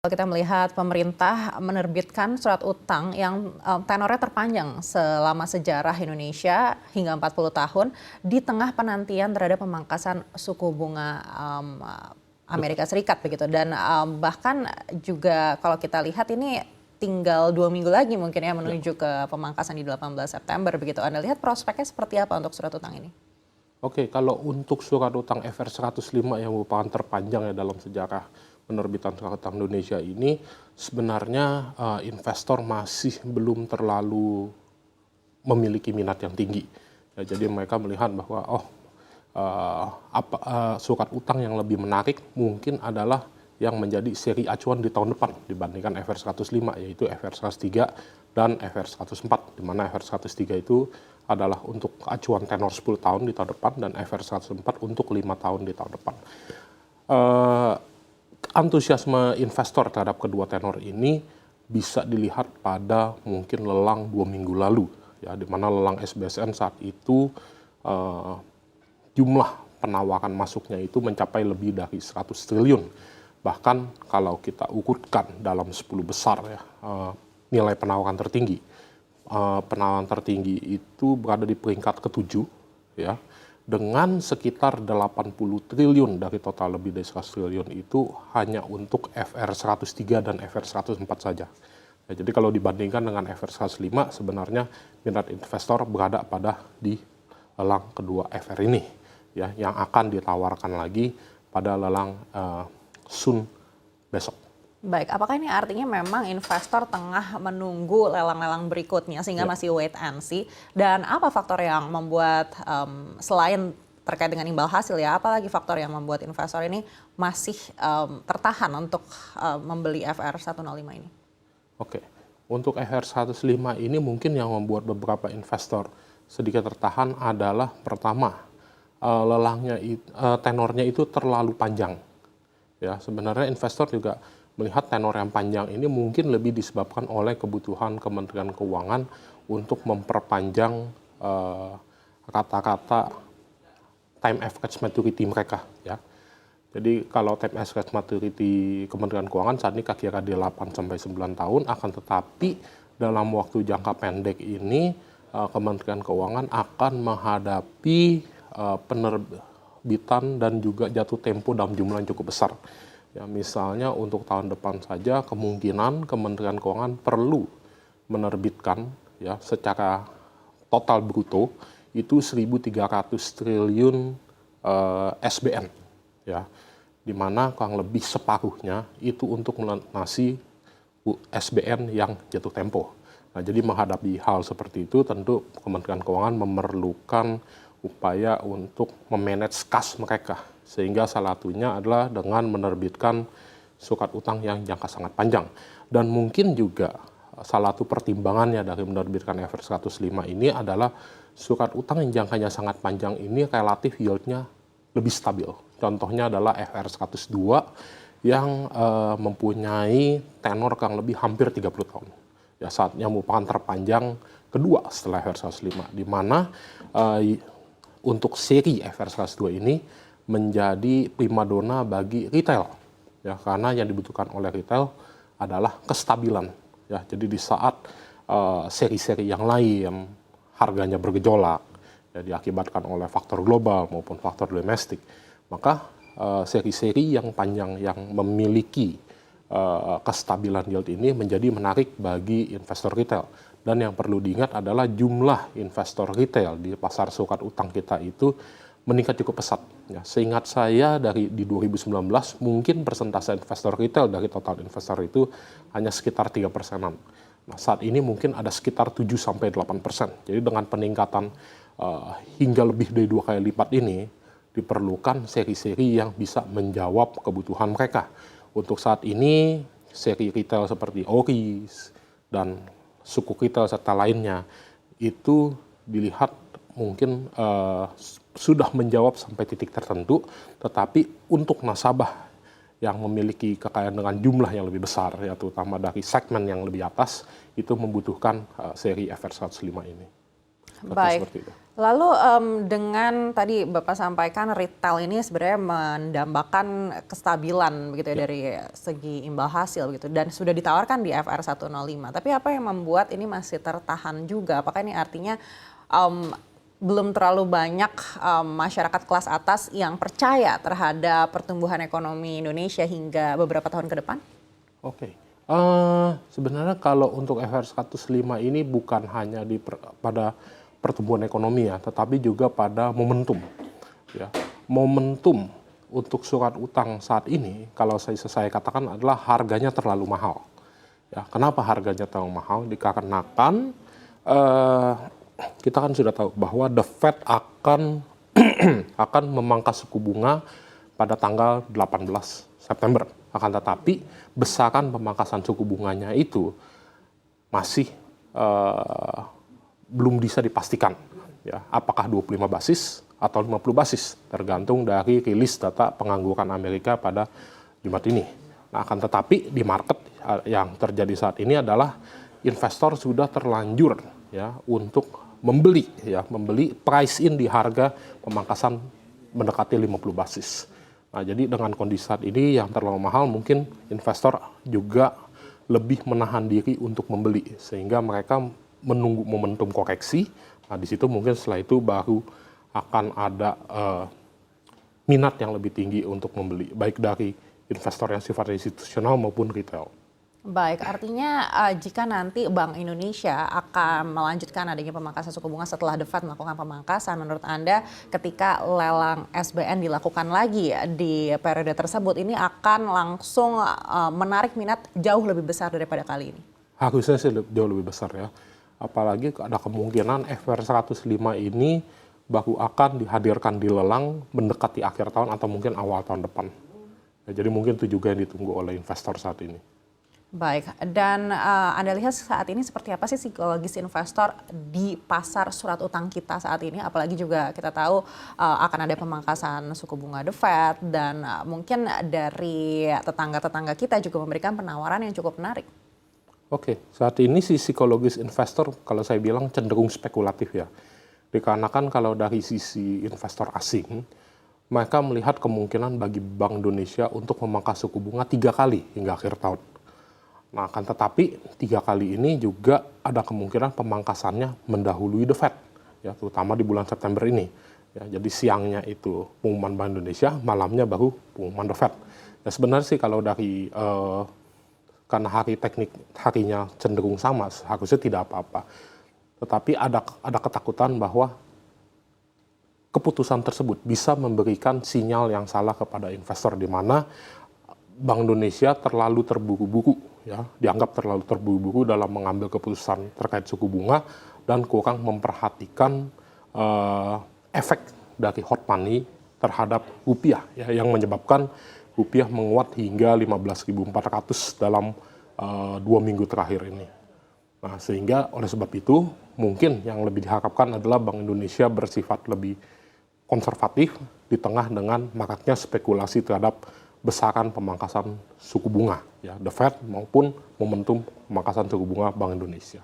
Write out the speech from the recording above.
Kita melihat pemerintah menerbitkan surat utang yang tenornya terpanjang selama sejarah Indonesia hingga 40 tahun di tengah penantian terhadap pemangkasan suku bunga Amerika Serikat begitu. Dan bahkan juga kalau kita lihat ini tinggal 2 minggu lagi mungkin ya menuju ke pemangkasan di 18 September begitu. Anda lihat prospeknya seperti apa untuk surat utang ini? Oke, kalau untuk surat utang FR 105 yang merupakan terpanjang ya dalam sejarah penerbitan surat utang Indonesia ini, sebenarnya investor masih belum terlalu memiliki minat yang tinggi. Ya, jadi mereka melihat bahwa surat utang yang lebih menarik mungkin adalah yang menjadi seri acuan di tahun depan dibandingkan FR 105, yaitu FR 103 dan FR 104, di mana FR 103 itu adalah untuk acuan tenor 10 tahun di tahun depan dan FR 104 untuk 5 tahun di tahun depan. Antusiasme investor terhadap kedua tenor ini bisa dilihat pada mungkin lelang 2 minggu lalu, ya, di mana lelang SBSN saat itu jumlah penawaran masuknya itu mencapai lebih dari 100 triliun. Bahkan kalau kita urutkan dalam 10 besar ya, nilai penawaran tertinggi. Penawaran tertinggi itu berada di peringkat ke-7 ya, dengan sekitar 80 triliun dari total lebih dari 100 triliun itu hanya untuk FR 103 dan FR 104 saja. Ya, jadi kalau dibandingkan dengan FR 105 sebenarnya minat investor berada pada di lelang kedua FR ini ya, yang akan ditawarkan lagi pada lelang Sun besok. Baik, apakah ini artinya memang investor tengah menunggu lelang-lelang berikutnya sehingga masih wait and see? Dan apa faktor yang membuat selain terkait dengan imbal hasil ya, apalagi faktor yang membuat investor ini masih tertahan untuk membeli FR 105 ini? Oke, untuk FR 105 ini mungkin yang membuat beberapa investor sedikit tertahan adalah pertama, tenornya itu terlalu panjang. Ya, sebenarnya investor juga melihat tenor yang panjang ini mungkin lebih disebabkan oleh kebutuhan Kementerian Keuangan untuk memperpanjang kata-kata time average maturity mereka. Ya. Jadi kalau time average maturity Kementerian Keuangan saat ini kira-kira di 8-9 tahun, akan tetapi dalam waktu jangka pendek ini Kementerian Keuangan akan menghadapi penerbitan dan juga jatuh tempo dalam jumlah yang cukup besar. Ya, misalnya untuk tahun depan saja kemungkinan Kementerian Keuangan perlu menerbitkan ya secara total bruto itu 1.300 triliun SBN ya, di mana kurang lebih separuhnya itu untuk melunasi SBN yang jatuh tempo. Nah, jadi menghadapi hal seperti itu tentu Kementerian Keuangan memerlukan upaya untuk memanage kas mereka. Sehingga salah satunya adalah dengan menerbitkan surat utang yang jangka sangat panjang. Dan mungkin juga salah satu pertimbangannya dari menerbitkan FR 105 ini adalah surat utang yang jangkanya sangat panjang ini relatif yieldnya lebih stabil. Contohnya adalah FR 102 yang mempunyai tenor kurang lebih hampir 30 tahun. Ya, saatnya merupakan terpanjang kedua setelah FR 105, di mana untuk seri FR 102 ini menjadi primadona bagi retail ya, karena yang dibutuhkan oleh retail adalah kestabilan ya. Jadi di saat seri-seri yang lain harganya bergejolak ya, diakibatkan oleh faktor global maupun faktor domestik, maka seri-seri yang panjang yang memiliki kestabilan yield ini menjadi menarik bagi investor retail. Dan yang perlu diingat adalah jumlah investor retail di pasar surat utang kita itu meningkat cukup pesat. Ya, seingat saya di 2019 mungkin persentase investor retail dari total investor itu hanya sekitar 3%. Nah, saat ini mungkin ada sekitar 7-8%. Jadi dengan peningkatan hingga lebih dari 2 kali lipat ini diperlukan seri-seri yang bisa menjawab kebutuhan mereka. Untuk saat ini seri retail seperti Oris dan suku retail serta lainnya itu dilihat mungkin sudah menjawab sampai titik tertentu, tetapi untuk nasabah yang memiliki kekayaan dengan jumlah yang lebih besar, ya, terutama dari segmen yang lebih atas, itu membutuhkan seri FR 105 ini. Baik. Lalu dengan tadi Bapak sampaikan retail ini sebenarnya mendambakan kestabilan begitu ya dari segi imbal hasil gitu dan sudah ditawarkan di FR 105. Tapi apa yang membuat ini masih tertahan juga? Apakah ini artinya em, belum terlalu banyak masyarakat kelas atas yang percaya terhadap pertumbuhan ekonomi Indonesia hingga beberapa tahun ke depan? Oke. Sebenarnya kalau untuk FR 105 ini bukan hanya pada pertumbuhan ekonomi ya, tetapi juga pada momentum. Ya. Momentum untuk surat utang saat ini, kalau saya katakan adalah harganya terlalu mahal. Ya, kenapa harganya terlalu mahal? Dikarenakan kita kan sudah tahu bahwa The Fed akan akan memangkas suku bunga pada tanggal 18 September. Akan tetapi besaran pemangkasan suku bunganya itu masih belum bisa dipastikan. Ya, apakah 25 basis atau 50 basis, tergantung dari rilis data pengangguran Amerika pada Jumat ini. Nah, akan tetapi di market yang terjadi saat ini adalah investor sudah terlanjur ya untuk membeli price in di harga pemangkasan mendekati 50 basis. Nah, jadi dengan kondisi saat ini yang terlalu mahal, mungkin investor juga lebih menahan diri untuk membeli sehingga mereka menunggu momentum koreksi. Nah, di situ mungkin setelah itu baru akan ada minat yang lebih tinggi untuk membeli, baik dari investor yang sifatnya institusional maupun retail. Baik, artinya jika nanti Bank Indonesia akan melanjutkan adanya pemangkasan suku bunga setelah The Fed melakukan pemangkasan, menurut Anda ketika lelang SBN dilakukan lagi di periode tersebut, ini akan langsung menarik minat jauh lebih besar daripada kali ini? Harusnya sih jauh lebih besar ya. Apalagi ada kemungkinan FR 105 ini baru akan dihadirkan di lelang mendekati akhir tahun atau mungkin awal tahun depan. Ya, jadi mungkin itu juga yang ditunggu oleh investor saat ini. Baik, dan Anda lihat saat ini seperti apa sih psikologis investor di pasar surat utang kita saat ini? Apalagi juga kita tahu akan ada pemangkasan suku bunga The Fed dan mungkin dari tetangga-tetangga kita juga memberikan penawaran yang cukup menarik. Oke, saat ini si psikologis investor kalau saya bilang cenderung spekulatif ya. Dikarenakan kalau dari sisi investor asing, mereka melihat kemungkinan bagi Bank Indonesia untuk memangkas suku bunga 3 kali hingga akhir tahun. Nah, akan tetapi 3 kali ini juga ada kemungkinan pemangkasannya mendahului The Fed, ya, terutama di bulan September ini. Ya, jadi siangnya itu pengumuman Bank Indonesia, malamnya baru pengumuman The Fed. Ya, sebenarnya sih kalau dari karena harinya cenderung sama, harusnya tidak apa-apa. Tetapi ada ketakutan bahwa keputusan tersebut bisa memberikan sinyal yang salah kepada investor, di mana Bank Indonesia terlalu terburu-buru, ya, dianggap terlalu terburu-buru dalam mengambil keputusan terkait suku bunga dan kurang memperhatikan efek dari hot money terhadap rupiah, ya, yang menyebabkan rupiah menguat hingga 15.400 dalam 2 minggu terakhir ini. Nah, sehingga oleh sebab itu mungkin yang lebih diharapkan adalah Bank Indonesia bersifat lebih konservatif di tengah dengan maraknya spekulasi terhadap besaran pemangkasan suku bunga, ya, The Fed maupun momentum pemangkasan suku bunga Bank Indonesia.